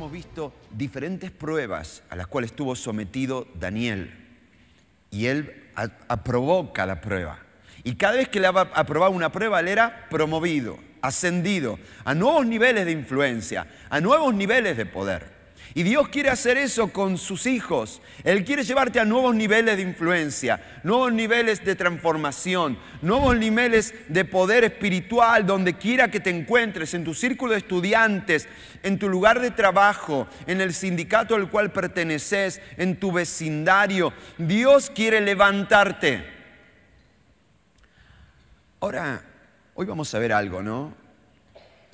hemos visto diferentes pruebas a las cuales estuvo sometido Daniel. Y él aprobó cada prueba. Y cada vez que le aprobaba una prueba, él era promovido, ascendido a nuevos niveles de influencia, a nuevos niveles de poder. Y Dios quiere hacer eso con sus hijos. Él quiere llevarte a nuevos niveles de influencia, nuevos niveles de transformación, nuevos niveles de poder espiritual, donde quiera que te encuentres, en tu círculo de estudiantes, en tu lugar de trabajo, en el sindicato al cual perteneces, en tu vecindario. Dios quiere levantarte. Ahora, hoy vamos a ver algo, ¿no?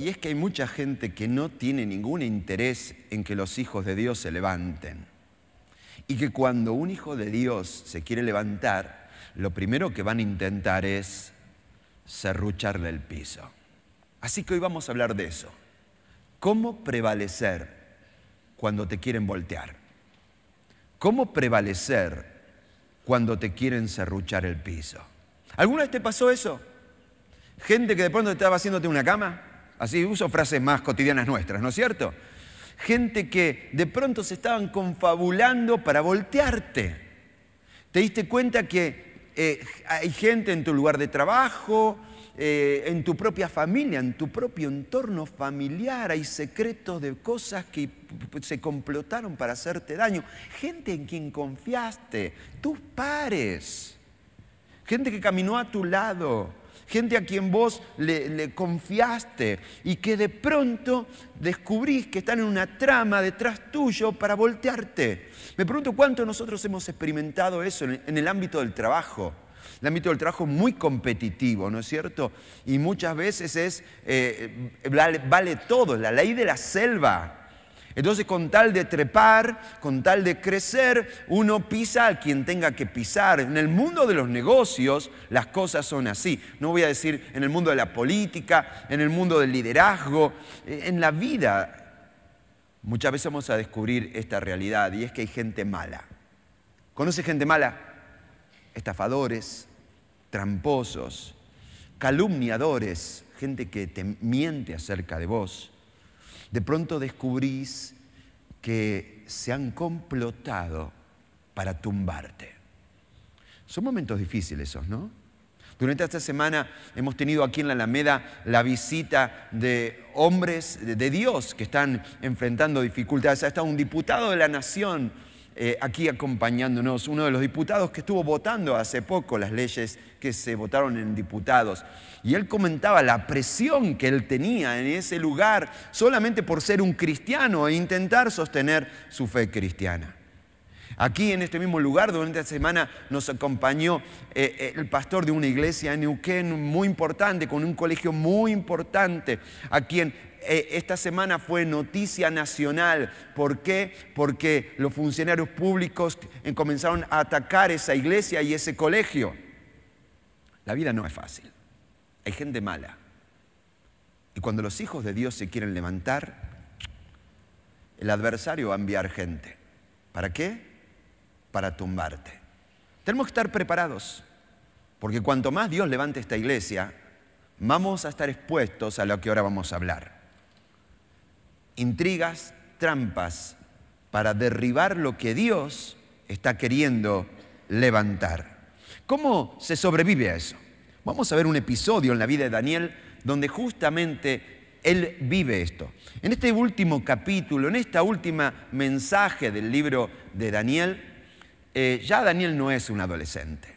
Y es que hay mucha gente que no tiene ningún interés en que los hijos de Dios se levanten. Y que cuando un hijo de Dios se quiere levantar, lo primero que van a intentar es serrucharle el piso. Así que hoy vamos a hablar de eso. ¿Cómo prevalecer cuando te quieren voltear? ¿Cómo prevalecer cuando te quieren serruchar el piso? ¿Alguna vez te pasó eso? Gente que de pronto estaba haciéndote una cama. Así uso frases más cotidianas nuestras, ¿no es cierto? Gente que de pronto se estaban confabulando para voltearte. ¿Te diste cuenta que hay gente en tu lugar de trabajo, en tu propia familia, en tu propio entorno familiar? Hay secretos de cosas que se complotaron para hacerte daño. Gente en quien confiaste, tus pares. Gente que caminó a tu lado. Gente a quien vos le confiaste y que de pronto descubrís que están en una trama detrás tuyo para voltearte. Me pregunto cuánto nosotros hemos experimentado eso en el ámbito del trabajo. El ámbito del trabajo es muy competitivo, ¿no es cierto? Y muchas veces vale todo, la ley de la selva. Entonces, con tal de trepar, con tal de crecer, uno pisa a quien tenga que pisar. En el mundo de los negocios, las cosas son así. No voy a decir en el mundo de la política, en el mundo del liderazgo, en la vida. Muchas veces vamos a descubrir esta realidad y es que hay gente mala. ¿Conoce gente mala? Estafadores, tramposos, calumniadores, gente que te miente acerca de vos. De pronto descubrís que se han complotado para tumbarte. Son momentos difíciles esos, ¿no? Durante esta semana hemos tenido aquí en la Alameda la visita de hombres de Dios que están enfrentando dificultades. Ha estado un diputado de la Nación aquí acompañándonos, uno de los diputados que estuvo votando hace poco las leyes que se votaron en diputados. Y él comentaba la presión que él tenía en ese lugar solamente por ser un cristiano e intentar sostener su fe cristiana. Aquí en este mismo lugar, durante esta semana, nos acompañó el pastor de una iglesia en Neuquén muy importante, con un colegio muy importante, a quien esta semana fue noticia nacional. ¿Por qué? Porque los funcionarios públicos comenzaron a atacar esa iglesia y ese colegio. La vida no es fácil. Hay gente mala. Y cuando los hijos de Dios se quieren levantar, el adversario va a enviar gente. ¿Para qué? Para tumbarte. Tenemos que estar preparados, porque cuanto más Dios levante esta iglesia, vamos a estar expuestos a lo que ahora vamos a hablar. Intrigas, trampas, para derribar lo que Dios está queriendo levantar. ¿Cómo se sobrevive a eso? Vamos a ver un episodio en la vida de Daniel donde justamente él vive esto. En este último capítulo, en esta última mensaje del libro de Daniel, ya Daniel no es un adolescente.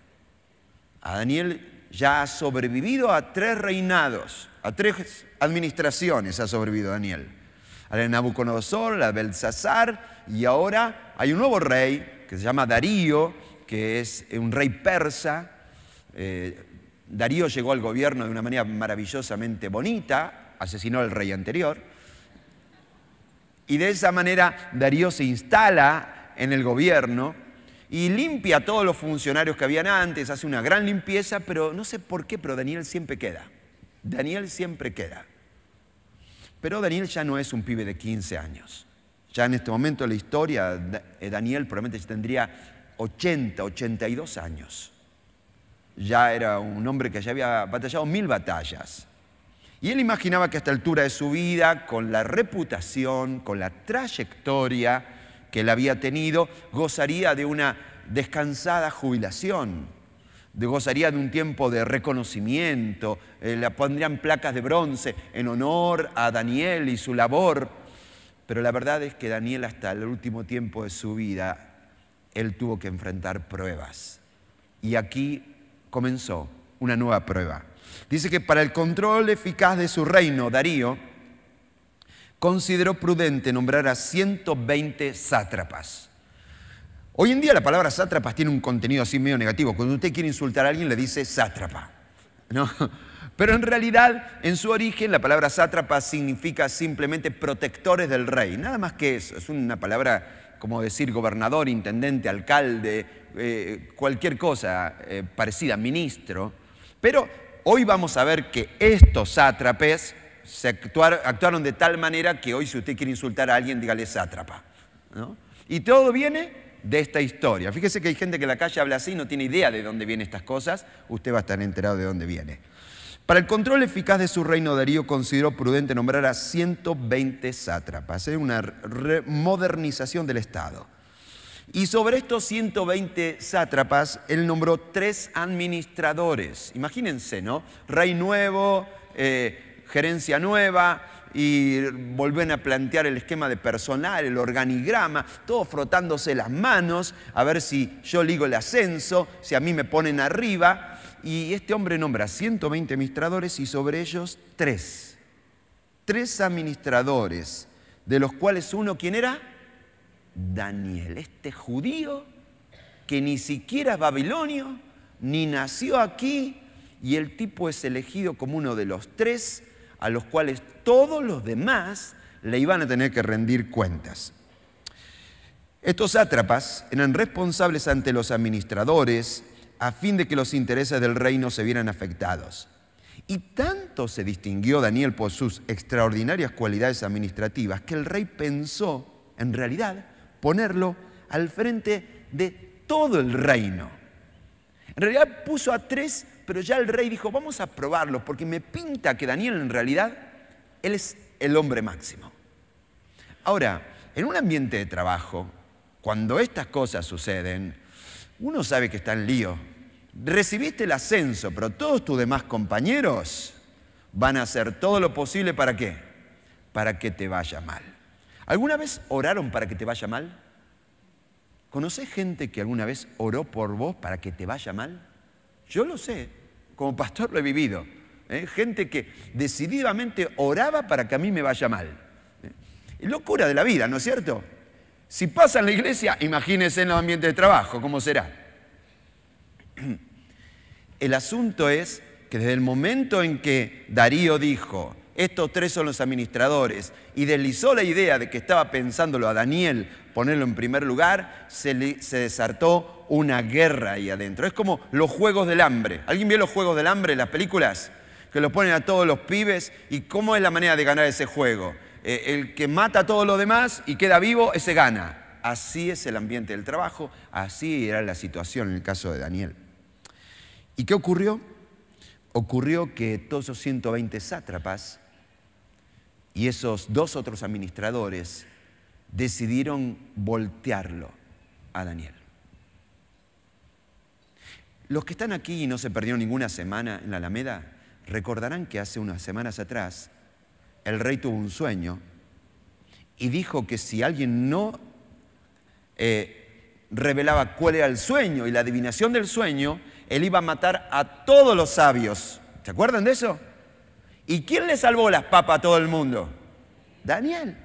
A Daniel ya ha sobrevivido a 3 reinados, a 3 administraciones ha sobrevivido Daniel. A la de Nabucodonosor, a la de Belsasar, y ahora hay un nuevo rey que se llama Darío, que es un rey persa. Darío llegó al gobierno de una manera maravillosamente bonita, asesinó al rey anterior, y de esa manera Darío se instala en el gobierno y limpia a todos los funcionarios que habían antes, hace una gran limpieza, pero no sé por qué, pero Daniel siempre queda. Daniel siempre queda. Pero Daniel ya no es un pibe de 15 años. Ya en este momento de la historia, Daniel probablemente tendría 80, 82 años. Ya era un hombre que ya había batallado 1000 batallas. Y él imaginaba que a esta altura de su vida, con la reputación, con la trayectoria que él había tenido, gozaría de una descansada jubilación, gozaría de un tiempo de reconocimiento, le pondrían placas de bronce en honor a Daniel y su labor. Pero la verdad es que Daniel, hasta el último tiempo de su vida, él tuvo que enfrentar pruebas. Y aquí comenzó una nueva prueba. Dice que para el control eficaz de su reino, Darío consideró prudente nombrar a 120 sátrapas. Hoy en día la palabra sátrapas tiene un contenido así medio negativo. Cuando usted quiere insultar a alguien le dice sátrapa, ¿no? Pero en realidad, en su origen, la palabra sátrapa significa simplemente protectores del rey. Nada más que eso. Es una palabra como decir gobernador, intendente, alcalde, cualquier cosa parecida, ministro. Pero hoy vamos a ver que estos sátrapes actuaron de tal manera que hoy, si usted quiere insultar a alguien, dígale sátrapa, ¿no? Y todo viene de esta historia. Fíjese que hay gente que en la calle habla así y no tiene idea de dónde vienen estas cosas. Usted va a estar enterado de dónde viene. Para el control eficaz de su reino, Darío consideró prudente nombrar a 120 sátrapas, una modernización del Estado. Y sobre estos 120 sátrapas, él nombró 3 administradores. Imagínense, ¿no? Rey nuevo, gerencia nueva, y volver a plantear el esquema de personal, el organigrama, todo frotándose las manos, a ver si yo ligo el ascenso, si a mí me ponen arriba. Y este hombre nombra 120 administradores y sobre ellos 3 administradores, de los cuales uno, ¿quién era? Daniel, este judío que ni siquiera es babilonio, ni nació aquí, y el tipo es elegido como uno de los 3 a los cuales todos los demás le iban a tener que rendir cuentas. Estos sátrapas eran responsables ante los administradores a fin de que los intereses del reino se vieran afectados. Y tanto se distinguió Daniel por sus extraordinarias cualidades administrativas que el rey pensó, en realidad, ponerlo al frente de todo el reino. En realidad puso a 3, pero ya el rey dijo, vamos a probarlo, porque me pinta que Daniel en realidad, él es el hombre máximo. Ahora, en un ambiente de trabajo, cuando estas cosas suceden, uno sabe que está en lío. Recibiste el ascenso, pero todos tus demás compañeros van a hacer todo lo posible ¿para qué? Para que te vaya mal. ¿Alguna vez oraron para que te vaya mal? ¿Conocés gente que alguna vez oró por vos para que te vaya mal? Yo lo sé, como pastor lo he vivido. Gente que decididamente oraba para que a mí me vaya mal. Locura de la vida, ¿no es cierto? Si pasa en la iglesia, imagínense en los ambientes de trabajo, ¿cómo será? El asunto es que desde el momento en que Darío dijo, estos 3 son los administradores, y deslizó la idea de que estaba pensándolo a Daniel, ponerlo en primer lugar, se desató una guerra ahí adentro. Es como los Juegos del Hambre. ¿Alguien vio los Juegos del Hambre en las películas? Que los ponen a todos los pibes. ¿Y cómo es la manera de ganar ese juego? El que mata a todos los demás y queda vivo, ese gana. Así es el ambiente del trabajo, así era la situación en el caso de Daniel. ¿Y qué ocurrió? Ocurrió que todos esos 120 sátrapas y esos 2 otros administradores decidieron voltearlo a Daniel. Los que están aquí y no se perdieron ninguna semana en la Alameda, recordarán que hace unas semanas atrás el rey tuvo un sueño y dijo que si alguien no revelaba cuál era el sueño y la adivinación del sueño, él iba a matar a todos los sabios. ¿Se acuerdan de eso? ¿Y quién le salvó las papas a todo el mundo? Daniel.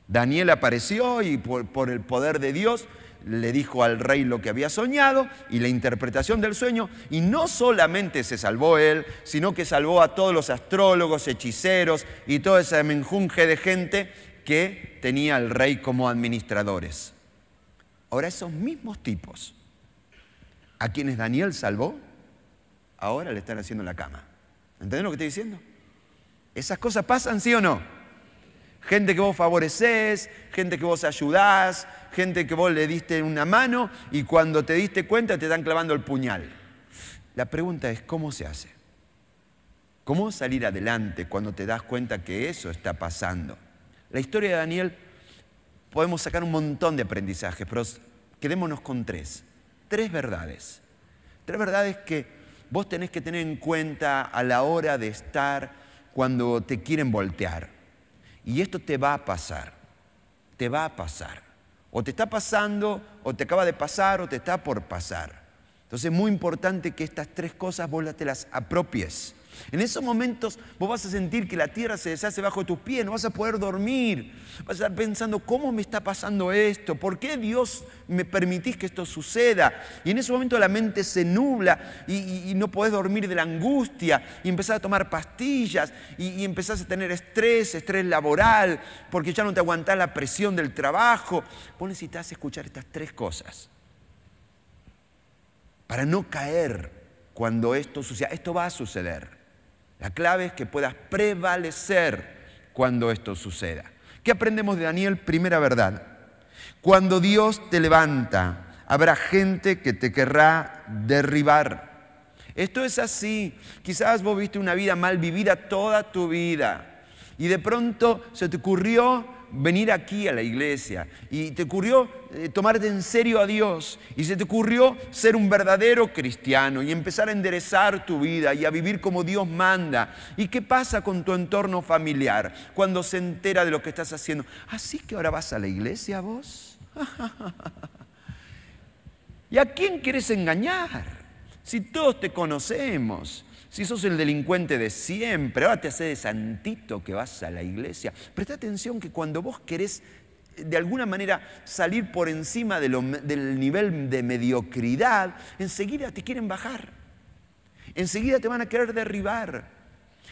Daniel apareció y por el poder de Dios le dijo al rey lo que había soñado y la interpretación del sueño. Y no solamente se salvó él, sino que salvó a todos los astrólogos, hechiceros y todo ese menjunje de gente que tenía al rey como administradores. Ahora esos mismos tipos a quienes Daniel salvó, ahora le están haciendo la cama. ¿Entendés lo que estoy diciendo? ¿Esas cosas pasan, sí o no? Gente que vos favorecés, gente que vos ayudás, gente que vos le diste una mano y cuando te diste cuenta te están clavando el puñal. La pregunta es, ¿cómo se hace? ¿Cómo salir adelante cuando te das cuenta que eso está pasando? La historia de Daniel, podemos sacar un montón de aprendizajes, pero quedémonos con tres. Tres verdades. Tres verdades que vos tenés que tener en cuenta a la hora de estar cuando te quieren voltear. Y esto te va a pasar. Te va a pasar. O te está pasando, o te acaba de pasar, o te está por pasar. Entonces es muy importante que estas tres cosas vos te las apropies. En esos momentos vos vas a sentir que la tierra se deshace bajo tus pies, no vas a poder dormir, vas a estar pensando, ¿cómo me está pasando esto? ¿Por qué Dios me permitís que esto suceda? Y en ese momento la mente se nubla y no podés dormir de la angustia y empezás a tomar pastillas y empezás a tener estrés laboral, porque ya no te aguantás la presión del trabajo. Vos necesitas escuchar estas tres cosas para no caer cuando esto suceda. Esto va a suceder. La clave es que puedas prevalecer cuando esto suceda. ¿Qué aprendemos de Daniel? Primera verdad. Cuando Dios te levanta, habrá gente que te querrá derribar. Esto es así. Quizás vos viste una vida mal vivida toda tu vida y de pronto se te ocurrió venir aquí a la iglesia y te ocurrió tomarte en serio a Dios y se te ocurrió ser un verdadero cristiano y empezar a enderezar tu vida y a vivir como Dios manda. ¿Y qué pasa con tu entorno familiar cuando se entera de lo que estás haciendo? ¿Así que ahora vas a la iglesia vos? ¿Y a quién querés engañar? Si todos te conocemos. Si sos el delincuente de siempre, ahora te haces de santito que vas a la iglesia. Presta atención que cuando vos querés de alguna manera salir por encima del nivel de mediocridad, enseguida te quieren bajar. Enseguida te van a querer derribar.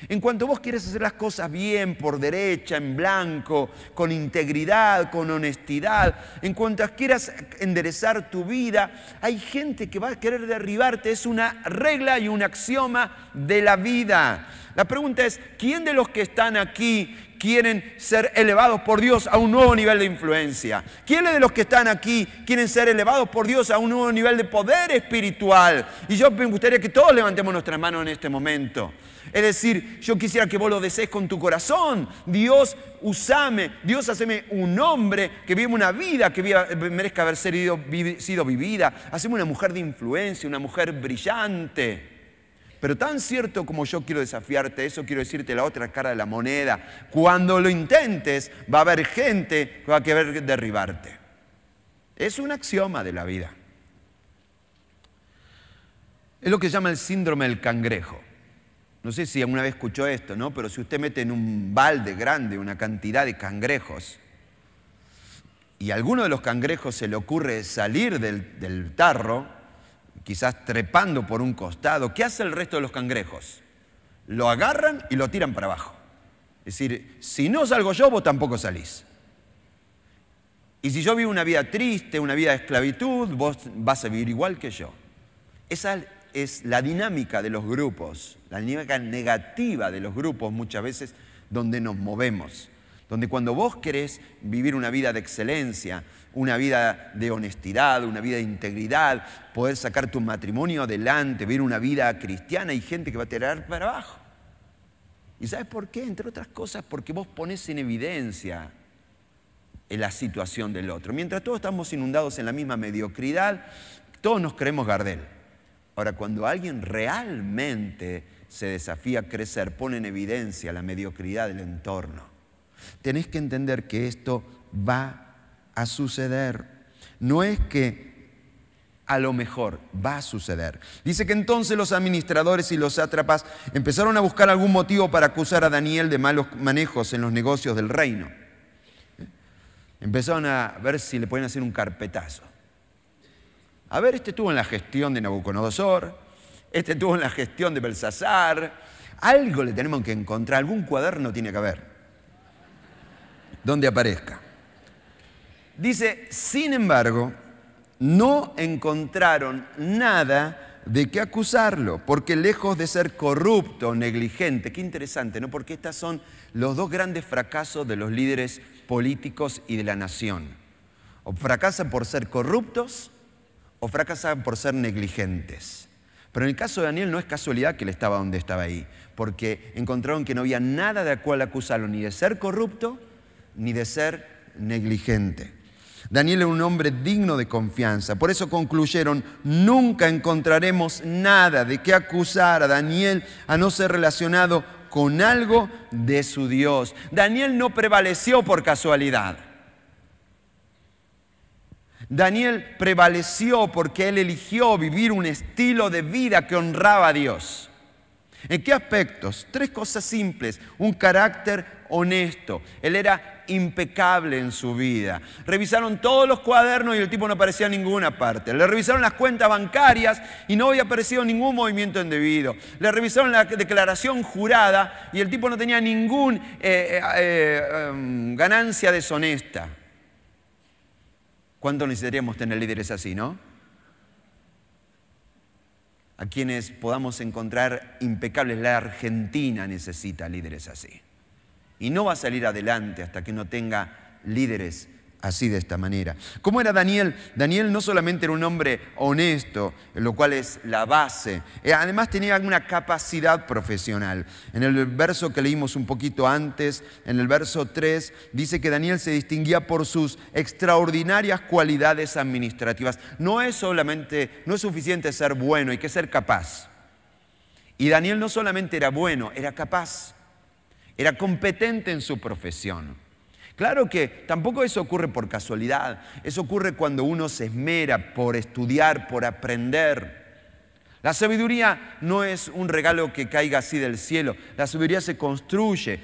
En cuanto vos quieres hacer las cosas bien, por derecha, en blanco, con integridad, con honestidad, en cuanto quieras enderezar tu vida, hay gente que va a querer derribarte. Es una regla y un axioma de la vida. La pregunta es, ¿quién de los que están aquí quieren ser elevados por Dios a un nuevo nivel de influencia? ¿Quiénes de los que están aquí quieren ser elevados por Dios a un nuevo nivel de poder espiritual? Y yo me gustaría que todos levantemos nuestras manos en este momento. Es decir, yo quisiera que vos lo desees con tu corazón. Dios, usame. Dios, haceme un hombre que viva una vida que merezca haber sido vivida. Haceme una mujer de influencia, una mujer brillante. Pero tan cierto como yo quiero desafiarte eso, quiero decirte la otra cara de la moneda. Cuando lo intentes, va a haber gente que va a querer derribarte. Es un axioma de la vida. Es lo que se llama el síndrome del cangrejo. No sé si alguna vez escuchó esto, ¿no? Pero si usted mete en un balde grande una cantidad de cangrejos y a alguno de los cangrejos se le ocurre salir del tarro, quizás trepando por un costado, ¿qué hace el resto de los cangrejos? Lo agarran y lo tiran para abajo. Es decir, si no salgo yo, vos tampoco salís. Y si yo vivo una vida triste, una vida de esclavitud, vos vas a vivir igual que yo. Esa es la dinámica de los grupos, la dinámica negativa de los grupos muchas veces donde nos movemos. Donde cuando vos querés vivir una vida de excelencia, una vida de honestidad, una vida de integridad, poder sacar tu matrimonio adelante, vivir una vida cristiana, hay gente que va a tirar para abajo. ¿Y sabes por qué? Entre otras cosas, porque vos ponés en evidencia la situación del otro. Mientras todos estamos inundados en la misma mediocridad, todos nos creemos Gardel. Ahora, cuando alguien realmente se desafía a crecer, pone en evidencia la mediocridad del entorno, tenés que entender que esto va a suceder. No es que a lo mejor va a suceder. Dice que entonces los administradores y los sátrapas empezaron a buscar algún motivo para acusar a Daniel de malos manejos en los negocios del reino. Empezaron a ver si le podían hacer un carpetazo. A ver, este estuvo en la gestión de Nabucodonosor, este estuvo en la gestión de Belsasar. Algo le tenemos que encontrar, algún cuaderno tiene que haber donde aparezca. Dice, sin embargo, no encontraron nada de qué acusarlo, porque lejos de ser corrupto, negligente, qué interesante, ¿no? Porque estos son los dos grandes fracasos de los líderes políticos y de la nación. O fracasan por ser corruptos o fracasan por ser negligentes. Pero en el caso de Daniel no es casualidad que él estaba donde estaba ahí, porque encontraron que no había nada de cual acusarlo, ni de ser corrupto, ni de ser negligente. Daniel era un hombre digno de confianza. Por eso concluyeron, nunca encontraremos nada de qué acusar a Daniel a no ser relacionado con algo de su Dios. Daniel no prevaleció por casualidad. Daniel prevaleció porque él eligió vivir un estilo de vida que honraba a Dios. ¿En qué aspectos? 3 cosas simples. Un carácter honesto. Él era impecable en su vida. Revisaron todos los cuadernos y el tipo no aparecía en ninguna parte. Le revisaron las cuentas bancarias y no había aparecido ningún movimiento indebido. Le revisaron la declaración jurada y el tipo no tenía ninguna ganancia deshonesta. ¿Cuánto necesitaríamos tener líderes así, no? A quienes podamos encontrar impecables. La Argentina necesita líderes así. Y no va a salir adelante hasta que no tenga líderes así de esta manera. ¿Cómo era Daniel? Daniel no solamente era un hombre honesto, lo cual es la base, además tenía una capacidad profesional. En el verso que leímos un poquito antes, en el verso 3, dice que Daniel se distinguía por sus extraordinarias cualidades administrativas. No es suficiente ser bueno, hay que ser capaz. Y Daniel no solamente era bueno, era capaz, era competente en su profesión. Claro que tampoco eso ocurre por casualidad, eso ocurre cuando uno se esmera por estudiar, por aprender. La sabiduría no es un regalo que caiga así del cielo, la sabiduría se construye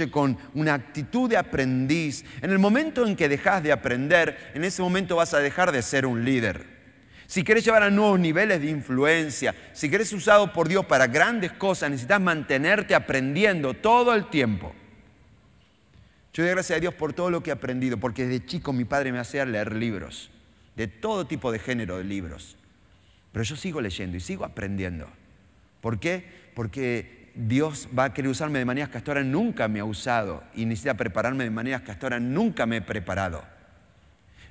con una actitud de aprendiz. En el momento en que dejas de aprender, en ese momento vas a dejar de ser un líder. Si querés llevar a nuevos niveles de influencia, si querés ser usado por Dios para grandes cosas, necesitas mantenerte aprendiendo todo el tiempo. Yo doy gracias a Dios por todo lo que he aprendido, porque desde chico mi padre me hacía leer libros, de todo tipo de género de libros. Pero yo sigo leyendo y sigo aprendiendo. ¿Por qué? Porque Dios va a querer usarme de maneras que hasta ahora nunca me ha usado y necesita prepararme de maneras que hasta ahora nunca me he preparado.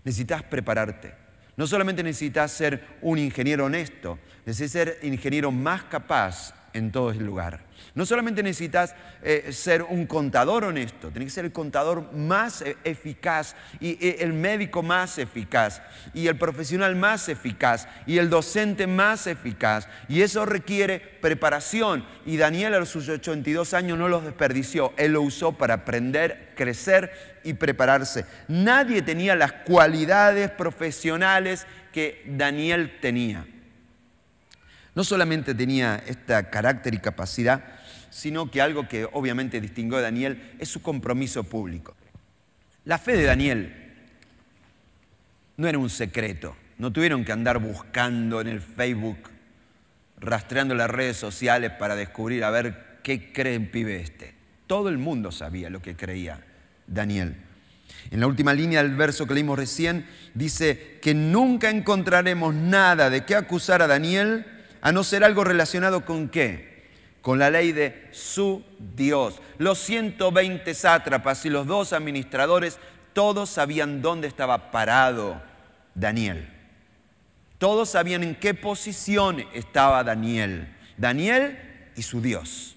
Necesitas prepararte. No solamente necesitas ser un ingeniero honesto, necesitas ser ingeniero más capaz en todo el lugar. No solamente necesitas ser un contador honesto, tenés que ser el contador más eficaz y el médico más eficaz y el profesional más eficaz y el docente más eficaz. Y eso requiere preparación. Y Daniel a sus 82 años no los desperdició. Él lo usó para aprender, crecer y prepararse. Nadie tenía las cualidades profesionales que Daniel tenía. No solamente tenía este carácter y capacidad, sino que algo que obviamente distinguió a Daniel es su compromiso público. La fe de Daniel no era un secreto. No tuvieron que andar buscando en el Facebook, rastreando las redes sociales para descubrir a ver qué cree el pibe este. Todo el mundo sabía lo que creía Daniel. En la última línea del verso que leímos recién, dice que nunca encontraremos nada de qué acusar a Daniel, a no ser algo relacionado con ¿qué? Con la ley de su Dios. Los 120 sátrapas y los 2 administradores, todos sabían dónde estaba parado Daniel. Todos sabían en qué posición estaba Daniel. Daniel y su Dios.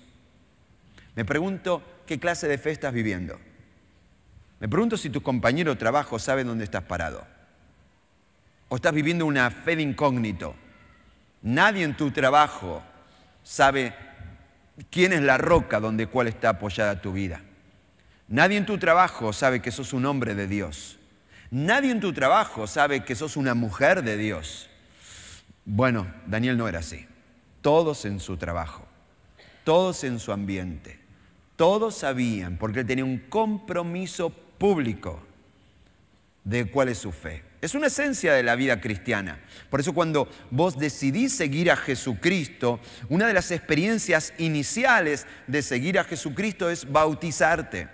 Me pregunto, ¿qué clase de fe estás viviendo? Me pregunto si tu compañero de trabajo sabe dónde estás parado. ¿O estás viviendo una fe de incógnito? Nadie en tu trabajo sabe quién es la roca donde cuál está apoyada tu vida. Nadie en tu trabajo sabe que sos un hombre de Dios. Nadie en tu trabajo sabe que sos una mujer de Dios. Bueno, Daniel no era así. Todos en su trabajo, todos en su ambiente, todos sabían, porque él tenía un compromiso público de cuál es su fe. Es una esencia de la vida cristiana. Por eso cuando vos decidís seguir a Jesucristo, una de las experiencias iniciales de seguir a Jesucristo es bautizarte.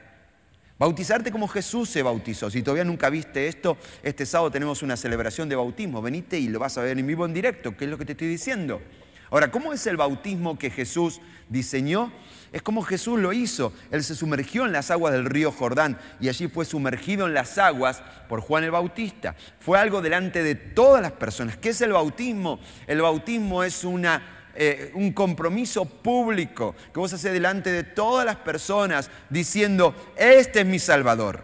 Bautizarte como Jesús se bautizó. Si todavía nunca viste esto, este sábado tenemos una celebración de bautismo. Venite y lo vas a ver en vivo, en directo. ¿Qué es lo que te estoy diciendo? Ahora, ¿cómo es el bautismo que Jesús diseñó? Es como Jesús lo hizo. Él se sumergió en las aguas del río Jordán y allí fue sumergido en las aguas por Juan el Bautista. Fue algo delante de todas las personas. ¿Qué es el bautismo? El bautismo es un compromiso público que vos haces delante de todas las personas diciendo, este es mi Salvador.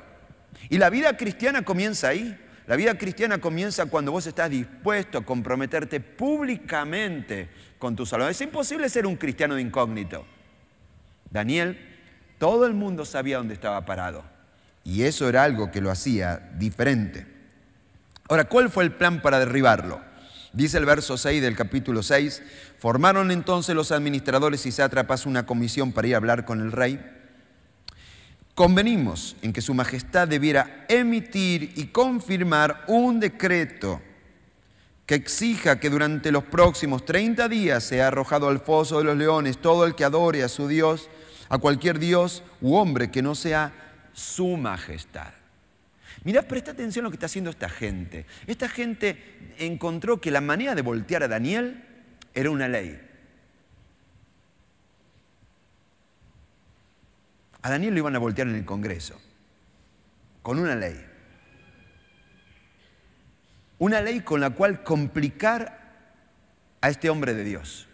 Y la vida cristiana comienza ahí. La vida cristiana comienza cuando vos estás dispuesto a comprometerte públicamente con tu Salvador. Es imposible ser un cristiano de incógnito. Daniel, todo el mundo sabía dónde estaba parado. Y eso era algo que lo hacía diferente. Ahora, ¿cuál fue el plan para derribarlo? Dice el verso 6 del capítulo 6, formaron entonces los administradores y sátrapas una comisión para ir a hablar con el rey. Convenimos en que su majestad debiera emitir y confirmar un decreto que exija que durante los próximos 30 días sea arrojado al foso de los leones todo el que adore a su Dios, a cualquier Dios u hombre que no sea su majestad. Mirá, presta atención a lo que está haciendo esta gente. Esta gente encontró que la manera de voltear a Daniel era una ley. A Daniel lo iban a voltear en el Congreso, con una ley. Una ley con la cual complicar a este hombre de Dios.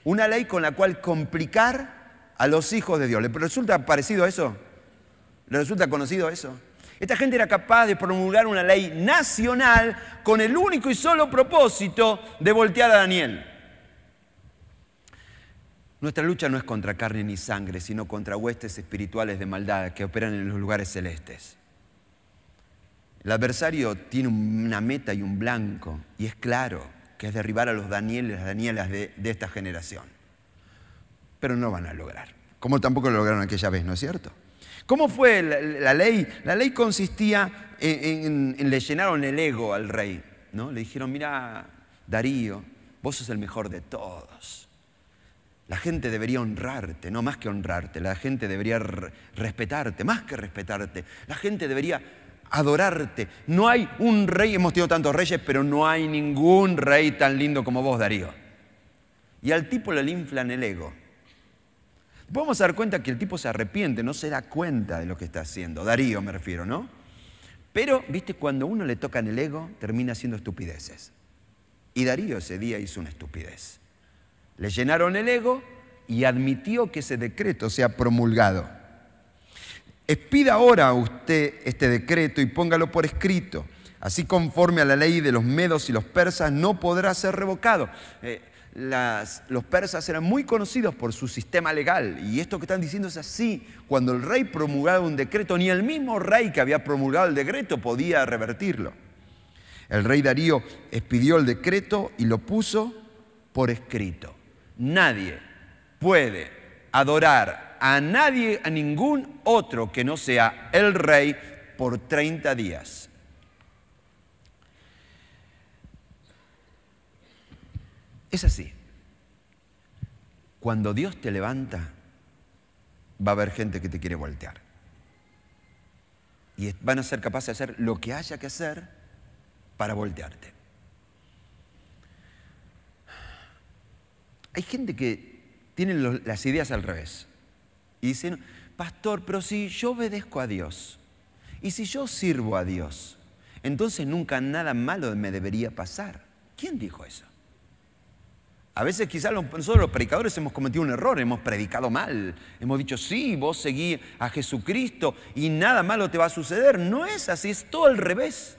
Una ley con la cual complicar a los hijos de Dios. ¿Le resulta parecido a eso? ¿Le resulta conocido eso? Esta gente era capaz de promulgar una ley nacional con el único y solo propósito de voltear a Daniel. Nuestra lucha no es contra carne ni sangre, sino contra huestes espirituales de maldad que operan en los lugares celestes. El adversario tiene una meta y un blanco, y es claro que es derribar a los Danieles, las Danielas de esta generación. Pero no lo van a lograr, como tampoco lo lograron aquella vez, ¿no es cierto? ¿Cómo fue la ley? La ley consistía en le llenaron el ego al rey, ¿no? Le dijeron, mira, Darío, vos sos el mejor de todos. La gente debería honrarte, no más que honrarte. La gente debería respetarte, más que respetarte. La gente debería adorarte. No hay un rey, hemos tenido tantos reyes, pero no hay ningún rey tan lindo como vos, Darío. Y al tipo le inflan el ego. Vamos a dar cuenta que el tipo se arrepiente, no se da cuenta de lo que está haciendo. Darío me refiero, ¿no? Pero, viste, cuando uno le tocan el ego, termina haciendo estupideces. Y Darío ese día hizo una estupidez. Le llenaron el ego y admitió que ese decreto sea promulgado. Expida ahora usted este decreto y póngalo por escrito. Así, conforme a la ley de los medos y los persas, no podrá ser revocado. Los persas eran muy conocidos por su sistema legal, y esto que están diciendo es así. Cuando el rey promulgaba un decreto, ni el mismo rey que había promulgado el decreto podía revertirlo. El rey Darío expidió el decreto y lo puso por escrito. Nadie puede adorar a nadie, a ningún otro que no sea el rey por 30 días. Es así. Cuando Dios te levanta, va a haber gente que te quiere voltear. Y van a ser capaces de hacer lo que haya que hacer para voltearte. Hay gente que tiene las ideas al revés. Y dicen, pastor, pero si yo obedezco a Dios, y si yo sirvo a Dios, entonces nunca nada malo me debería pasar. ¿Quién dijo eso? A veces quizás nosotros los predicadores hemos cometido un error, hemos predicado mal. Hemos dicho, sí, vos seguí a Jesucristo y nada malo te va a suceder. No es así, es todo al revés.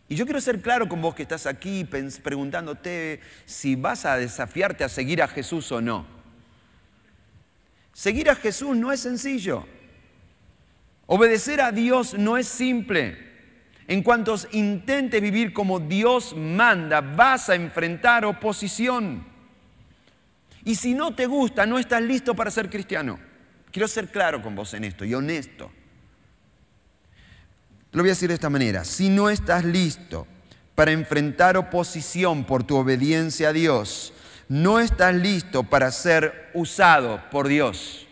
Y yo quiero ser claro con vos que estás aquí preguntándote si vas a desafiarte a seguir a Jesús o no. Seguir a Jesús no es sencillo. Obedecer a Dios no es simple. En cuanto intentes vivir como Dios manda, vas a enfrentar oposición. Y si no te gusta, no estás listo para ser cristiano. Quiero ser claro con vos en esto y honesto. Lo voy a decir de esta manera. Si no estás listo para enfrentar oposición por tu obediencia a Dios, no estás listo para ser usado por Dios.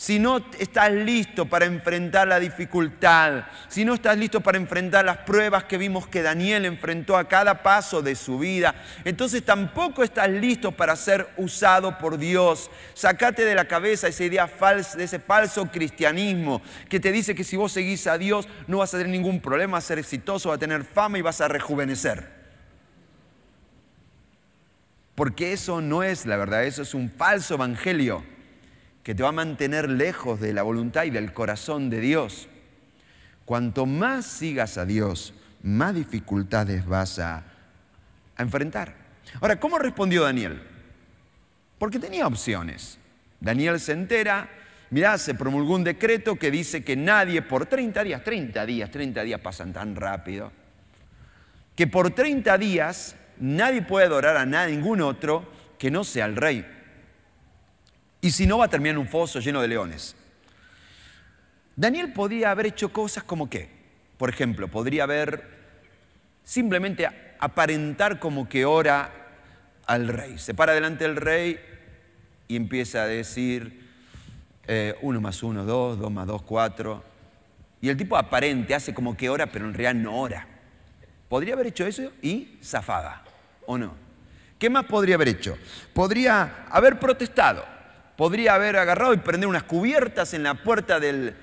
si no estás listo para enfrentar la dificultad, si no estás listo para enfrentar las pruebas que vimos que Daniel enfrentó a cada paso de su vida, entonces tampoco estás listo para ser usado por Dios. Sácate de la cabeza esa idea falsa, de ese falso cristianismo que te dice que si vos seguís a Dios no vas a tener ningún problema, vas a ser exitoso, vas a tener fama y vas a rejuvenecer. Porque eso no es la verdad, eso es un falso evangelio que te va a mantener lejos de la voluntad y del corazón de Dios. Cuanto más sigas a Dios, más dificultades vas a enfrentar. Ahora, ¿cómo respondió Daniel? Porque tenía opciones. Daniel se entera, mirá, se promulgó un decreto que dice que nadie por 30 días pasan tan rápido, que por 30 días nadie puede adorar a ningún otro que no sea el rey. Y si no, va a terminar en un foso lleno de leones. Daniel podría haber hecho cosas como qué. Por ejemplo, podría haber simplemente aparentar como que ora al rey. Se para delante del rey y empieza a decir 1 más 1, 2, 2 más 2, 4. Y el tipo aparente, hace como que ora, pero en realidad no ora. Podría haber hecho eso y zafaba, ¿o no? ¿Qué más podría haber hecho? Podría haber protestado. Podría haber agarrado y prender unas cubiertas en la puerta del...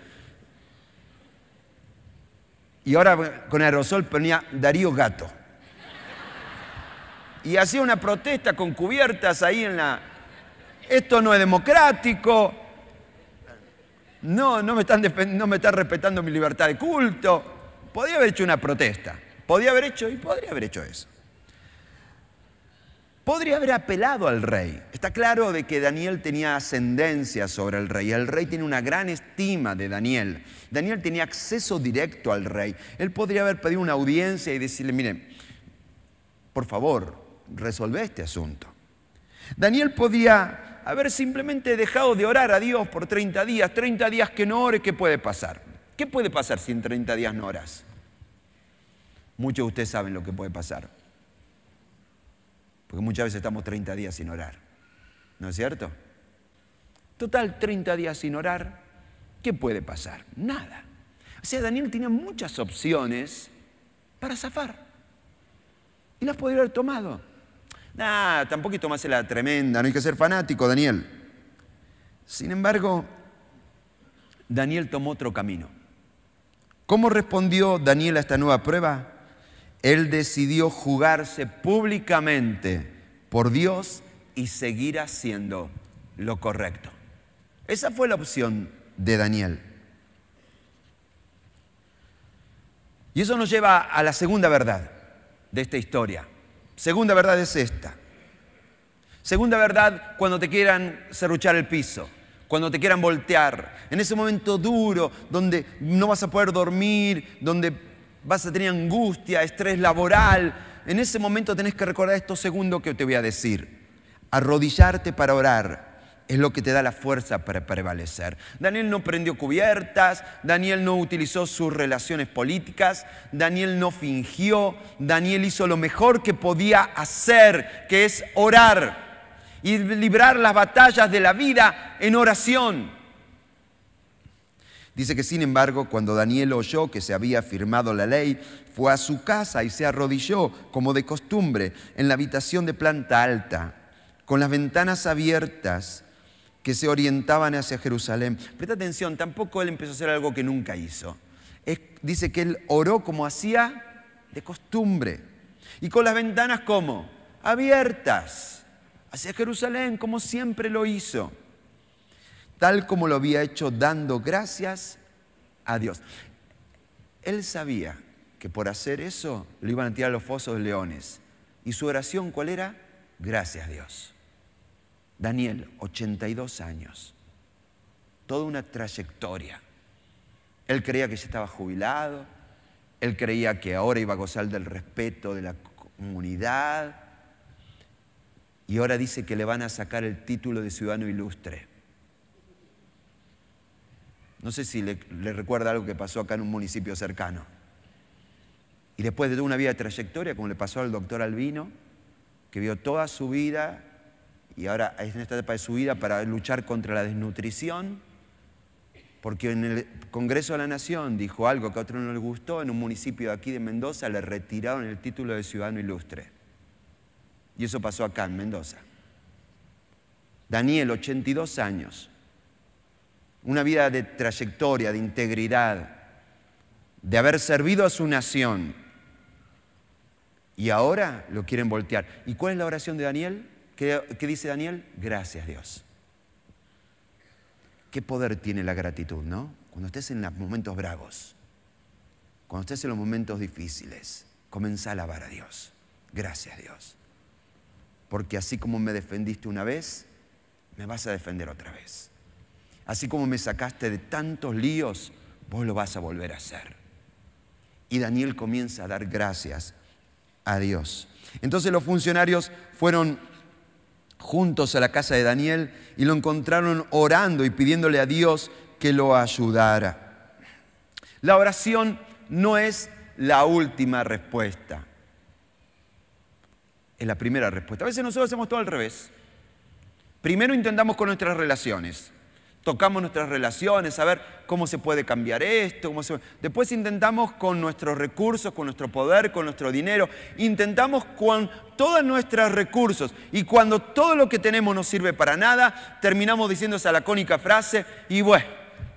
Y ahora con aerosol ponía Darío Gato. Y hacía una protesta con cubiertas ahí en la... Esto no es democrático. No me están respetando mi libertad de culto. Podría haber hecho una protesta. Podría haber hecho eso. Podría haber apelado al rey. Está claro de que Daniel tenía ascendencia sobre el rey. El rey tiene una gran estima de Daniel. Daniel tenía acceso directo al rey. Él podría haber pedido una audiencia y decirle, miren, por favor, resolvé este asunto. Daniel podía haber simplemente dejado de orar a Dios por 30 días. 30 días que no ore, ¿qué puede pasar? ¿Qué puede pasar si en 30 días no oras? Muchos de ustedes saben lo que puede pasar. Porque muchas veces estamos 30 días sin orar. ¿No es cierto? Total, 30 días sin orar, ¿qué puede pasar? Nada. O sea, Daniel tenía muchas opciones para zafar. Y las podría haber tomado. Tampoco tomarse la tremenda, no hay que ser fanático, Daniel. Sin embargo, Daniel tomó otro camino. ¿Cómo respondió Daniel a esta nueva prueba? Él decidió jugarse públicamente por Dios y seguir haciendo lo correcto. Esa fue la opción de Daniel. Y eso nos lleva a la segunda verdad de esta historia. Segunda verdad es esta. Segunda verdad, cuando te quieran serruchar el piso, cuando te quieran voltear, en ese momento duro donde no vas a poder dormir, donde vas a tener angustia, estrés laboral. En ese momento tenés que recordar esto segundo que te voy a decir. Arrodillarte para orar es lo que te da la fuerza para prevalecer. Daniel no prendió cubiertas, Daniel no utilizó sus relaciones políticas, Daniel no fingió, Daniel hizo lo mejor que podía hacer, que es orar y librar las batallas de la vida en oración. Dice que, sin embargo, cuando Daniel oyó que se había firmado la ley, fue a su casa y se arrodilló, como de costumbre, en la habitación de planta alta, con las ventanas abiertas que se orientaban hacia Jerusalén. Presta atención, tampoco él empezó a hacer algo que nunca hizo. Dice que él oró como hacía de costumbre. Y con las ventanas, ¿cómo? Abiertas hacia Jerusalén, como siempre lo hizo. Tal como lo había hecho dando gracias a Dios. Él sabía que por hacer eso lo iban a tirar a los fosos de leones. ¿Y su oración cuál era? Gracias a Dios. Daniel, 82 años. Toda una trayectoria. Él creía que ya estaba jubilado. Él creía que ahora iba a gozar del respeto de la comunidad. Y ahora dice que le van a sacar el título de ciudadano ilustre. No sé si le recuerda algo que pasó acá en un municipio cercano. Y después de toda una vida de trayectoria, como le pasó al doctor Albino, que vio toda su vida y ahora es en esta etapa de su vida para luchar contra la desnutrición, porque en el Congreso de la Nación dijo algo que a otro no le gustó, en un municipio de aquí de Mendoza le retiraron el título de ciudadano ilustre. Y eso pasó acá en Mendoza. Daniel, 82 años, una vida de trayectoria, de integridad, de haber servido a su nación. Y ahora lo quieren voltear. ¿Y cuál es la oración de Daniel? ¿Qué dice Daniel? Gracias, Dios. Qué poder tiene la gratitud, ¿no? Cuando estés en los momentos bravos, cuando estés en los momentos difíciles, comenzá a alabar a Dios. Gracias, Dios. Porque así como me defendiste una vez, me vas a defender otra vez. Así como me sacaste de tantos líos, vos lo vas a volver a hacer. Y Daniel comienza a dar gracias a Dios. Entonces los funcionarios fueron juntos a la casa de Daniel y lo encontraron orando y pidiéndole a Dios que lo ayudara. La oración no es la última respuesta, es la primera respuesta. A veces nosotros hacemos todo al revés. Primero intentamos con nuestras relaciones. Tocamos nuestras relaciones, a ver cómo se puede cambiar esto. Después intentamos con nuestros recursos, con nuestro poder, con nuestro dinero. Intentamos con todos nuestros recursos. Y cuando todo lo que tenemos no sirve para nada, terminamos diciendo esa lacónica frase y bueno,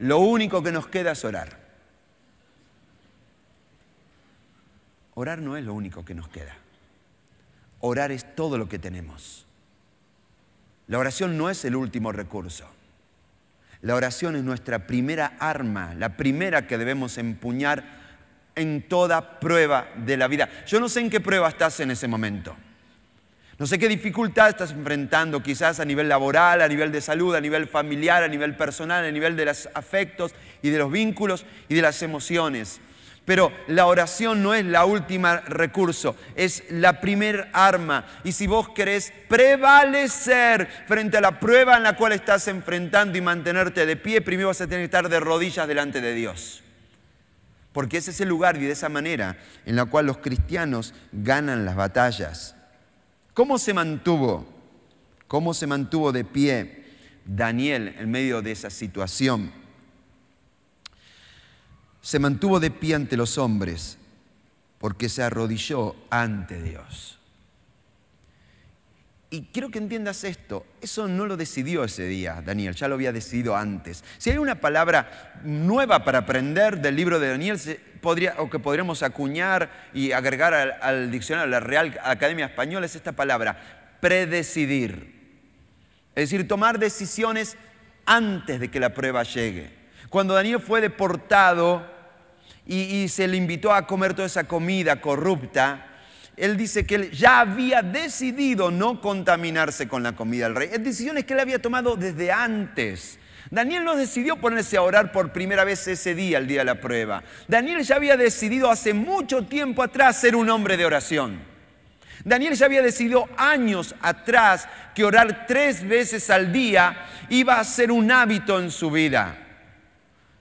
lo único que nos queda es orar. Orar no es lo único que nos queda. Orar es todo lo que tenemos. La oración no es el último recurso. La oración es nuestra primera arma, la primera que debemos empuñar en toda prueba de la vida. Yo no sé en qué prueba estás en ese momento. No sé qué dificultad estás enfrentando, quizás a nivel laboral, a nivel de salud, a nivel familiar, a nivel personal, a nivel de los afectos y de los vínculos y de las emociones. Pero la oración no es la última recurso, es la primer arma. Y si vos querés prevalecer frente a la prueba en la cual estás enfrentando y mantenerte de pie, primero vas a tener que estar de rodillas delante de Dios. Porque ese es el lugar y de esa manera en la cual los cristianos ganan las batallas. ¿Cómo se mantuvo de pie Daniel en medio de esa situación? Se mantuvo de pie ante los hombres porque se arrodilló ante Dios. Y quiero que entiendas esto, eso no lo decidió ese día Daniel, ya lo había decidido antes. Si hay una palabra nueva para aprender del libro de Daniel, que podríamos acuñar y agregar al diccionario de la Real Academia Española, es esta palabra, predecidir. Es decir, tomar decisiones antes de que la prueba llegue. Cuando Daniel fue deportado y se le invitó a comer toda esa comida corrupta, él dice que él ya había decidido no contaminarse con la comida del rey. Es decisiones que él había tomado desde antes. Daniel no decidió ponerse a orar por primera vez ese día, el día de la prueba. Daniel ya había decidido hace mucho tiempo atrás ser un hombre de oración. Daniel ya había decidido años atrás que orar 3 veces al día iba a ser un hábito en su vida.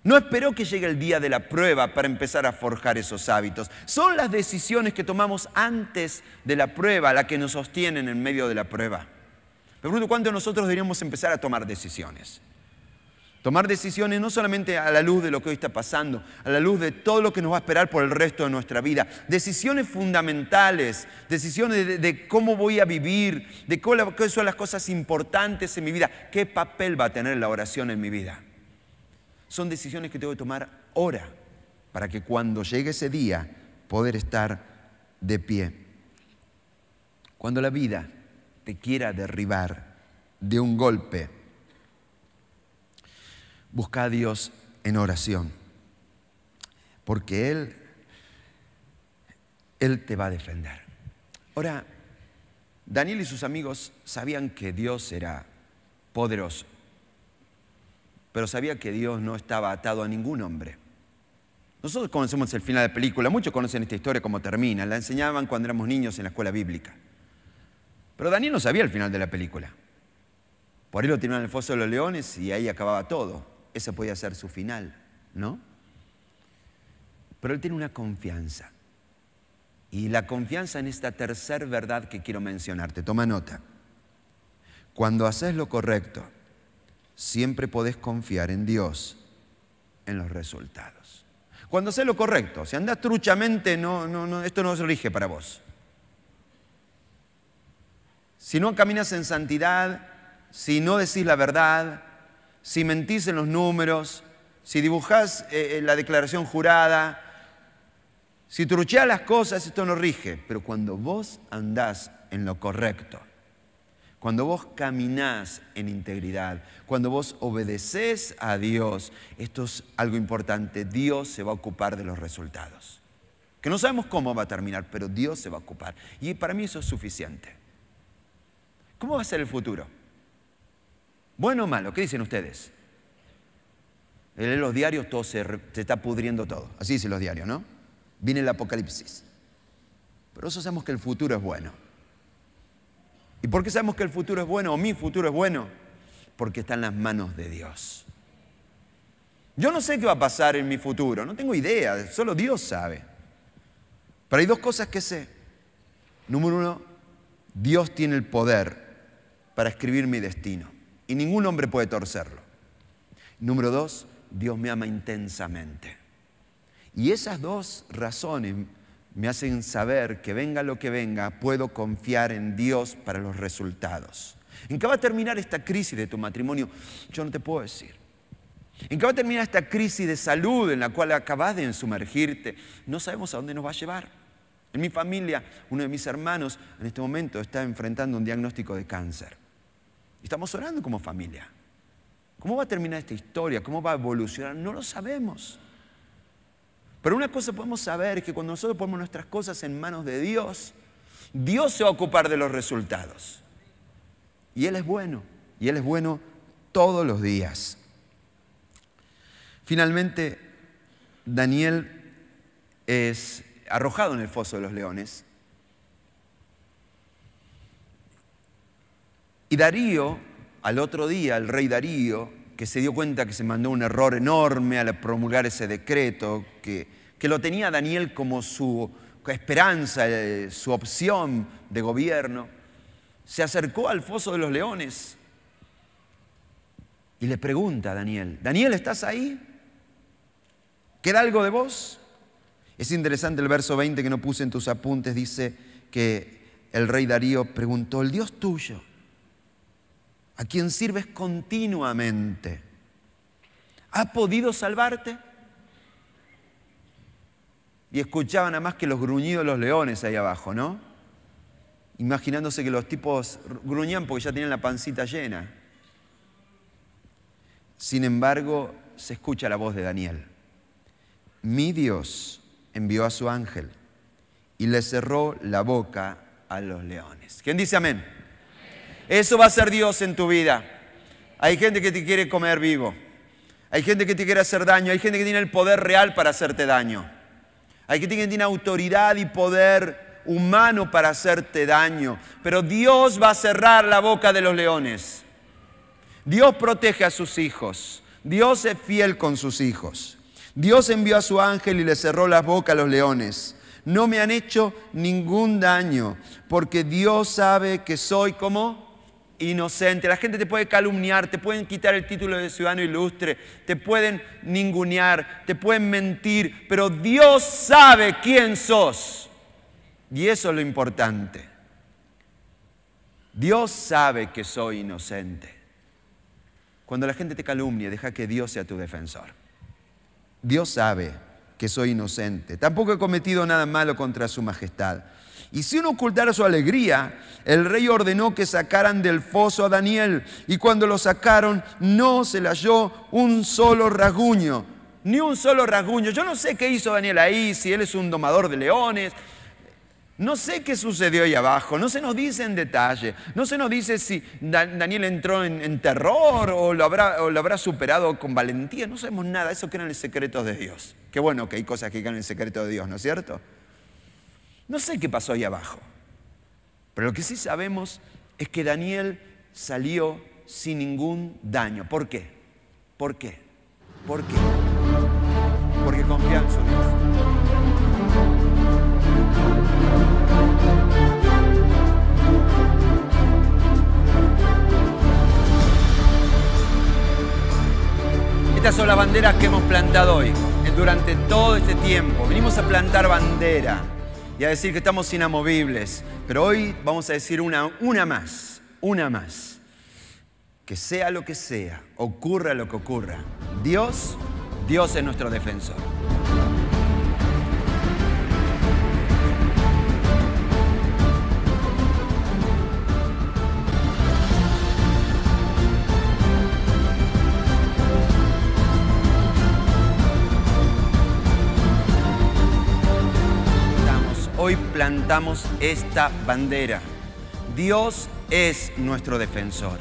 No esperó que llegue el día de la prueba para empezar a forjar esos hábitos. Son las decisiones que tomamos antes de la prueba las que nos sostienen en medio de la prueba. Me pregunto cuánto nosotros deberíamos empezar a tomar decisiones. Tomar decisiones no solamente a la luz de lo que hoy está pasando, a la luz de todo lo que nos va a esperar por el resto de nuestra vida. Decisiones fundamentales, decisiones de cómo voy a vivir, de cuáles son las cosas importantes en mi vida. ¿Qué papel va a tener la oración en mi vida? Son decisiones que tengo que tomar ahora para que cuando llegue ese día poder estar de pie. Cuando la vida te quiera derribar de un golpe, busca a Dios en oración, porque Él te va a defender. Ahora, Daniel y sus amigos sabían que Dios era poderoso, pero sabía que Dios no estaba atado a ningún hombre. Nosotros conocemos el final de la película, muchos conocen esta historia como termina, la enseñaban cuando éramos niños en la escuela bíblica. Pero Daniel no sabía el final de la película. Por ahí lo tiraron en el foso de los leones y ahí acababa todo. Ese podía ser su final, ¿no? Pero él tiene una confianza. Y la confianza en esta tercera verdad que quiero mencionarte. Toma nota. Cuando haces lo correcto, siempre podés confiar en Dios en los resultados. Cuando haces lo correcto, si andás truchamente, esto no se rige para vos. Si no caminas en santidad, si no decís la verdad, si mentís en los números, si dibujás la declaración jurada, si trucheás las cosas, esto no rige. Pero cuando vos andás en lo correcto, cuando vos caminás en integridad, cuando vos obedecés a Dios, esto es algo importante, Dios se va a ocupar de los resultados. Que no sabemos cómo va a terminar, pero Dios se va a ocupar. Y para mí eso es suficiente. ¿Cómo va a ser el futuro? ¿Bueno o malo? ¿Qué dicen ustedes? En los diarios todo se está pudriendo todo. Así dicen los diarios, ¿no? Viene el apocalipsis. Pero nosotros sabemos que el futuro es bueno. ¿Y por qué sabemos que el futuro es bueno o mi futuro es bueno? Porque está en las manos de Dios. Yo no sé qué va a pasar en mi futuro, no tengo idea, solo Dios sabe. Pero hay dos cosas que sé. Número uno, Dios tiene el poder para escribir mi destino y ningún hombre puede torcerlo. Número dos, Dios me ama intensamente. Y esas dos razones me hacen saber que venga lo que venga, puedo confiar en Dios para los resultados. ¿En qué va a terminar esta crisis de tu matrimonio? Yo no te puedo decir. ¿En qué va a terminar esta crisis de salud en la cual acabas de sumergirte? No sabemos a dónde nos va a llevar. En mi familia, uno de mis hermanos en este momento está enfrentando un diagnóstico de cáncer. Estamos orando como familia. ¿Cómo va a terminar esta historia? ¿Cómo va a evolucionar? No lo sabemos. Pero una cosa podemos saber es que cuando nosotros ponemos nuestras cosas en manos de Dios, Dios se va a ocupar de los resultados. Y Él es bueno. Y Él es bueno todos los días. Finalmente, Daniel es arrojado en el foso de los leones. Y Darío, al otro día, el rey Darío, que se dio cuenta que se mandó un error enorme al promulgar ese decreto, que lo tenía Daniel como su esperanza, su opción de gobierno, se acercó al foso de los leones y le pregunta a Daniel, Daniel, ¿estás ahí? ¿Queda algo de vos? Es interesante el verso 20 que no puse en tus apuntes, dice que el rey Darío preguntó, el Dios tuyo, a quien sirves continuamente, ¿ha podido salvarte? Y escuchaban nada más que los gruñidos de los leones ahí abajo, ¿no? Imaginándose que los tipos gruñían porque ya tenían la pancita llena. Sin embargo, se escucha la voz de Daniel. Mi Dios envió a su ángel y le cerró la boca a los leones. ¿Quién dice amén? Eso va a ser Dios en tu vida. Hay gente que te quiere comer vivo. Hay gente que te quiere hacer daño. Hay gente que tiene el poder real para hacerte daño. Hay gente que tiene autoridad y poder humano para hacerte daño. Pero Dios va a cerrar la boca de los leones. Dios protege a sus hijos. Dios es fiel con sus hijos. Dios envió a su ángel y le cerró la boca a los leones. No me han hecho ningún daño, porque Dios sabe que soy como inocente. La gente te puede calumniar, te pueden quitar el título de ciudadano ilustre, te pueden ningunear, te pueden mentir, pero Dios sabe quién sos. Y eso es lo importante. Dios sabe que soy inocente. Cuando la gente te calumnie, deja que Dios sea tu defensor. Dios sabe que soy inocente. Tampoco he cometido nada malo contra su majestad. Y sin ocultar su alegría, el rey ordenó que sacaran del foso a Daniel. Y cuando lo sacaron, no se le halló un solo rasguño. Ni un solo rasguño. Yo no sé qué hizo Daniel ahí, si él es un domador de leones. No sé qué sucedió ahí abajo. No se nos dice en detalle. No se nos dice si Daniel entró en terror o lo habrá superado con valentía. No sabemos nada. Eso queda en el secreto de Dios. Qué bueno que hay cosas que quedan en el secreto de Dios, ¿no es cierto? No sé qué pasó ahí abajo, pero lo que sí sabemos es que Daniel salió sin ningún daño. ¿Por qué? ¿Por qué? ¿Por qué? Porque confía en su Dios. Esta es son las banderas que hemos plantado hoy, durante todo este tiempo. Venimos a plantar bandera y a decir que estamos inamovibles. Pero hoy vamos a decir una más. Que sea lo que sea, ocurra lo que ocurra, Dios es nuestro defensor. Hoy plantamos esta bandera. Dios es nuestro defensor.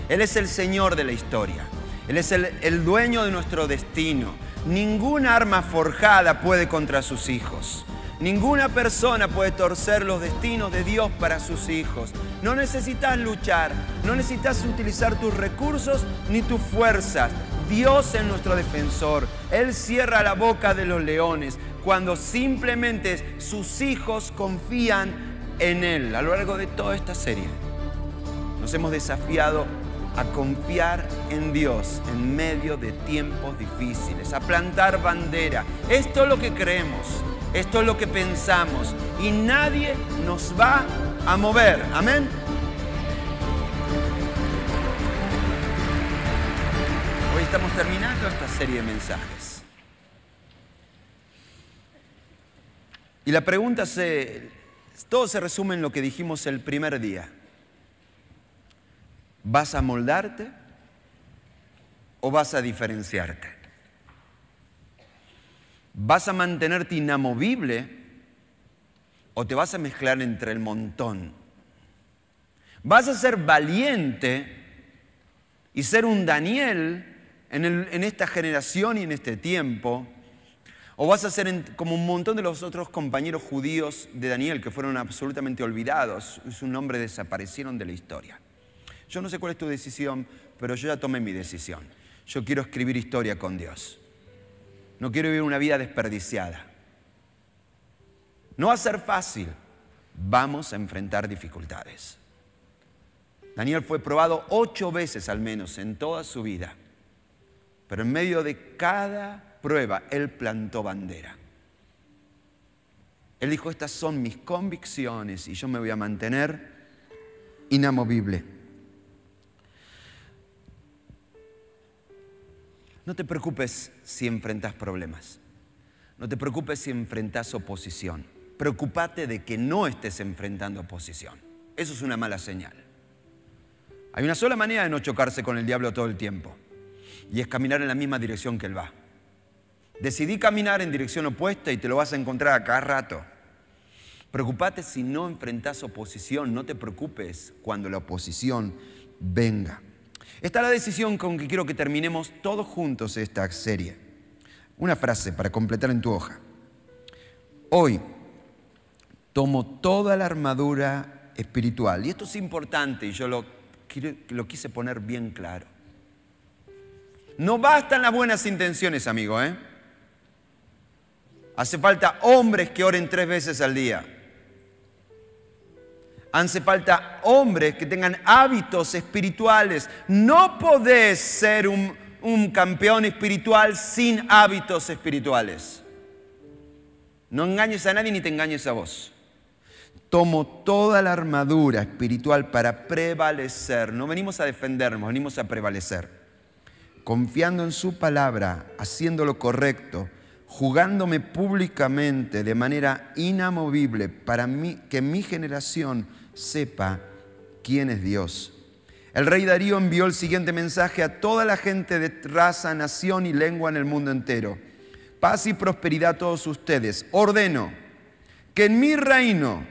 Él es el Señor de la historia. Él es el dueño de nuestro destino. Ninguna arma forjada puede contra sus hijos. Ninguna persona puede torcer los destinos de Dios para sus hijos. No necesitas luchar, no necesitas utilizar tus recursos ni tus fuerzas. Dios es nuestro defensor. Él cierra la boca de los leones cuando simplemente sus hijos confían en Él. A lo largo de toda esta serie nos hemos desafiado a confiar en Dios en medio de tiempos difíciles, a plantar bandera. Esto es lo que creemos, esto es lo que pensamos y nadie nos va a mover. Amén. Hoy estamos terminando esta serie de mensajes. Y la pregunta todo se resume en lo que dijimos el primer día. ¿Vas a moldarte o vas a diferenciarte? ¿Vas a mantenerte inamovible o te vas a mezclar entre el montón? ¿Vas a ser valiente y ser un Daniel en esta generación y en este tiempo? ¿O vas a ser como un montón de los otros compañeros judíos de Daniel que fueron absolutamente olvidados? Sus nombres desaparecieron de la historia. Yo no sé cuál es tu decisión, pero yo ya tomé mi decisión. Yo quiero escribir historia con Dios. No quiero vivir una vida desperdiciada. No va a ser fácil. Vamos a enfrentar dificultades. Daniel fue probado 8 veces al menos en toda su vida. Pero en medio de cada prueba, Él plantó bandera. Él dijo, estas son mis convicciones y yo me voy a mantener inamovible. No te preocupes si enfrentas problemas. No te preocupes si enfrentas oposición. Preocúpate de que no estés enfrentando oposición. Eso es una mala señal. Hay una sola manera de no chocarse con el diablo todo el tiempo. Y es caminar en la misma dirección que él va. Decidí caminar en dirección opuesta y te lo vas a encontrar a cada rato. Preocúpate si no enfrentás oposición. No te preocupes cuando la oposición venga. Esta es la decisión con que quiero que terminemos todos juntos esta serie. Una frase para completar en tu hoja. Hoy tomo toda la armadura espiritual. Y esto es importante y yo lo quise poner bien claro. No bastan las buenas intenciones, amigo, ¿eh? Hace falta hombres que oren 3 veces al día. Hace falta hombres que tengan hábitos espirituales. No podés ser un campeón espiritual sin hábitos espirituales. No engañes a nadie ni te engañes a vos. Tomo toda la armadura espiritual para prevalecer. No venimos a defendernos, venimos a prevalecer. Confiando en su palabra, haciendo lo correcto, jugándome públicamente de manera inamovible para mí, que mi generación sepa quién es Dios. El rey Darío envió el siguiente mensaje a toda la gente de raza, nación y lengua en el mundo entero. Paz y prosperidad a todos ustedes. Ordeno que en mi reino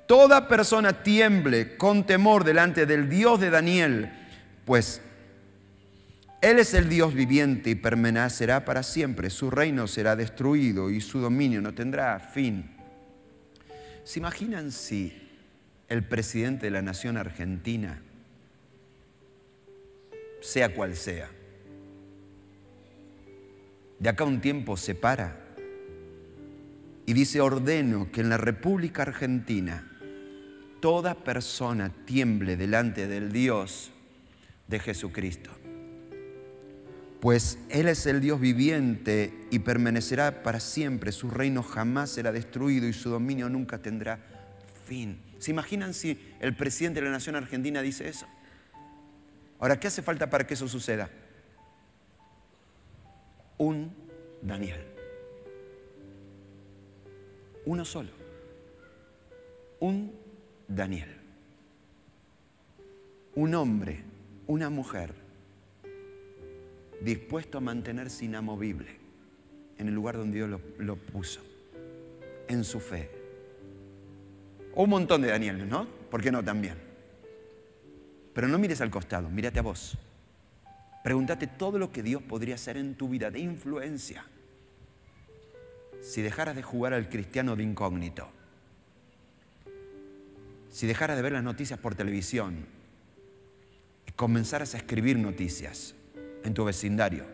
toda persona tiemble con temor delante del Dios de Daniel, pues Él es el Dios viviente y permanecerá para siempre. Su reino será destruido y su dominio no tendrá fin. ¿Se imaginan si el presidente de la nación argentina, sea cual sea, de acá a un tiempo se para y dice: ordeno que en la República Argentina toda persona tiemble delante del Dios de Jesucristo? Pues Él es el Dios viviente y permanecerá para siempre. Su reino jamás será destruido y su dominio nunca tendrá fin. ¿Se imaginan si el presidente de la nación argentina dice eso? Ahora, ¿qué hace falta para que eso suceda? Un Daniel. Uno solo. Un Daniel. Un hombre, una mujer, dispuesto a mantenerse inamovible en el lugar donde Dios lo puso, en su fe. O un montón de Danieles, ¿no? ¿Por qué no también? Pero no mires al costado, mírate a vos. Pregúntate todo lo que Dios podría hacer en tu vida de influencia si dejaras de jugar al cristiano de incógnito, si dejaras de ver las noticias por televisión y comenzaras a escribir noticias en tu vecindario,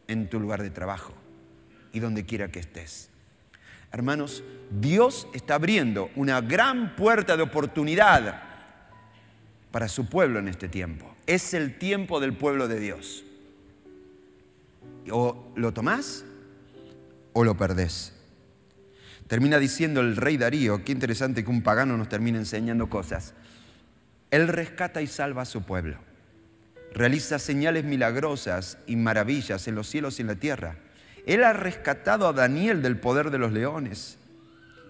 en tu lugar de trabajo y donde quiera que estés. Hermanos, Dios está abriendo una gran puerta de oportunidad para su pueblo en este tiempo. Es el tiempo del pueblo de Dios. O lo tomás o lo perdés. Termina diciendo el rey Darío, qué interesante que un pagano nos termine enseñando cosas. Él rescata y salva a su pueblo. Realiza señales milagrosas y maravillas en los cielos y en la tierra. Él ha rescatado a Daniel del poder de los leones.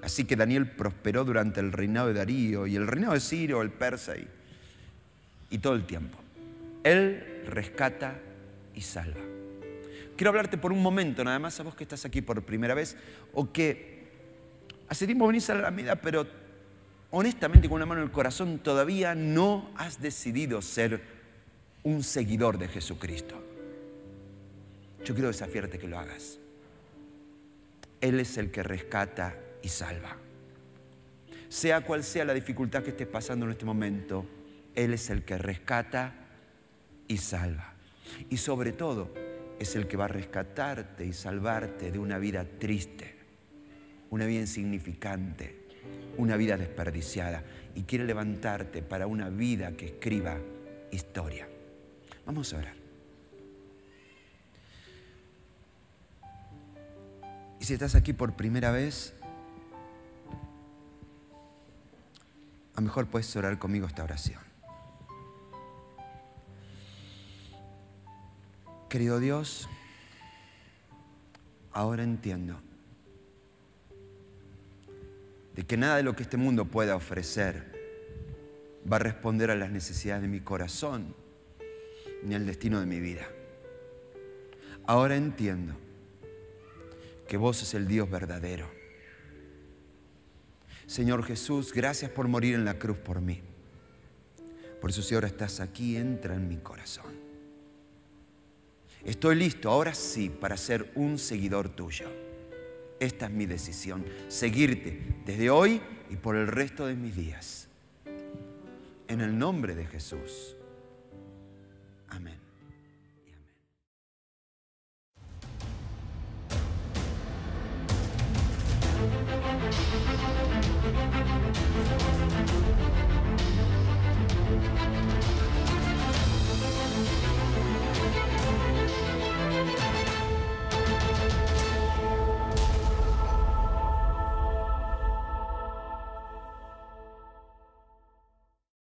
Así que Daniel prosperó durante el reinado de Darío y el reinado de Ciro, el persa y todo el tiempo. Él rescata y salva. Quiero hablarte por un momento, nada más a vos que estás aquí por primera vez o que hace tiempo venís a la Alameda, pero honestamente con una mano en el corazón todavía no has decidido ser un seguidor de Jesucristo. Yo quiero desafiarte que lo hagas. Él es el que rescata y salva. Sea cual sea la dificultad que estés pasando en este momento, Él es el que rescata y salva. Y sobre todo, es el que va a rescatarte y salvarte de una vida triste, una vida insignificante, una vida desperdiciada. Y quiere levantarte para una vida que escriba historia. Vamos a orar. Y si estás aquí por primera vez, a lo mejor puedes orar conmigo esta oración. Querido Dios, ahora entiendo de que nada de lo que este mundo pueda ofrecer va a responder a las necesidades de mi corazón ni al destino de mi vida. Ahora entiendo que vos es el Dios verdadero. Señor Jesús, gracias por morir en la cruz por mí. Por eso si ahora estás aquí, entra en mi corazón. Estoy listo, ahora sí, para ser un seguidor tuyo. Esta es mi decisión, seguirte desde hoy y por el resto de mis días. En el nombre de Jesús. Amén.